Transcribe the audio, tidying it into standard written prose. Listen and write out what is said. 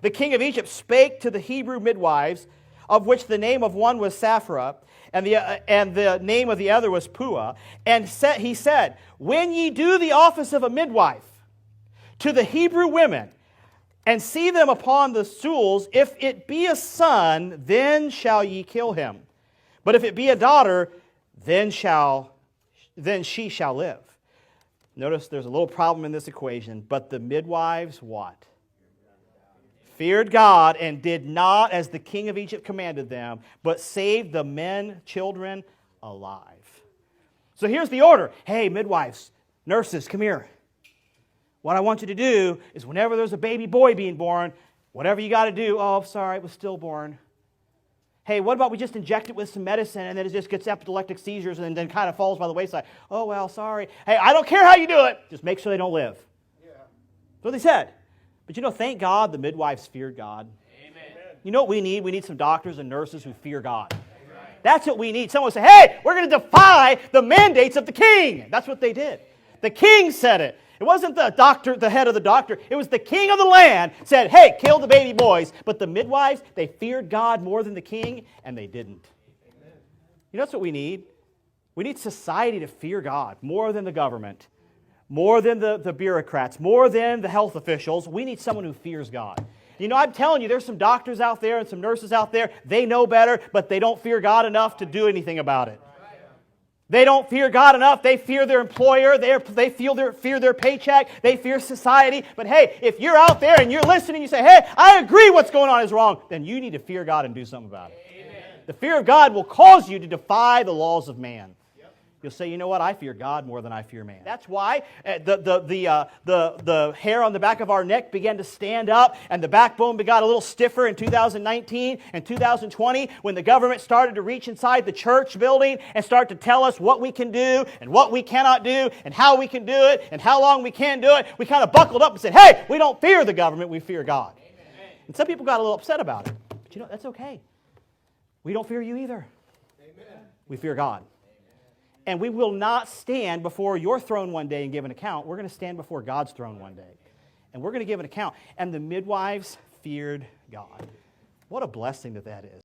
the king of Egypt spake to the Hebrew midwives, of which the name of one was Sapphira, and the name of the other was Puah. And he said, when ye do the office of a midwife to the Hebrew women, and see them upon the stools, if it be a son, then shall ye kill him. But if it be a daughter, then she shall live. Notice there's a little problem in this equation. But the midwives, what? Feared God and did not as the king of Egypt commanded them, but saved the men, children alive. So here's the order. Hey, midwives, nurses, come here. What I want you to do is whenever there's a baby boy being born, whatever you got to do, oh, sorry, it was stillborn. Hey, what about we just inject it with some medicine and then it just gets epileptic seizures and then kind of falls by the wayside? Oh, well, sorry. Hey, I don't care how you do it. Just make sure they don't live. Yeah. That's what they said. But thank God the midwives feared God. Amen. You know what we need? We need some doctors and nurses who fear God. Amen. That's what we need. Someone say, hey, we're going to defy the mandates of the king. That's what they did. The king said it. It wasn't the doctor, the head of the doctor. It was the king of the land said, hey, kill the baby boys. But the midwives, they feared God more than the king, and they didn't. Amen. That's what we need. We need society to fear God more than the government, more than the bureaucrats, more than the health officials. We need someone who fears God. I'm telling you, there's some doctors out there and some nurses out there. They know better, but they don't fear God enough to do anything about it. They don't fear God enough. They fear their employer. They fear their paycheck. They fear society. But hey, if you're out there and you're listening, you say, hey, I agree what's going on is wrong, then you need to fear God and do something about it. Amen. The fear of God will cause you to defy the laws of man. You'll say, you know what? I fear God more than I fear man. That's why the hair on the back of our neck began to stand up and the backbone got a little stiffer in 2019 and 2020 when the government started to reach inside the church building and start to tell us what we can do and what we cannot do and how we can do it and how long we can do it. We kind of buckled up and said, hey, we don't fear the government, we fear God. Amen. And some people got a little upset about it. But that's okay. We don't fear you either. Amen. We fear God. And we will not stand before your throne one day and give an account. We're going to stand before God's throne one day. And we're going to give an account. And the midwives feared God. What a blessing that is.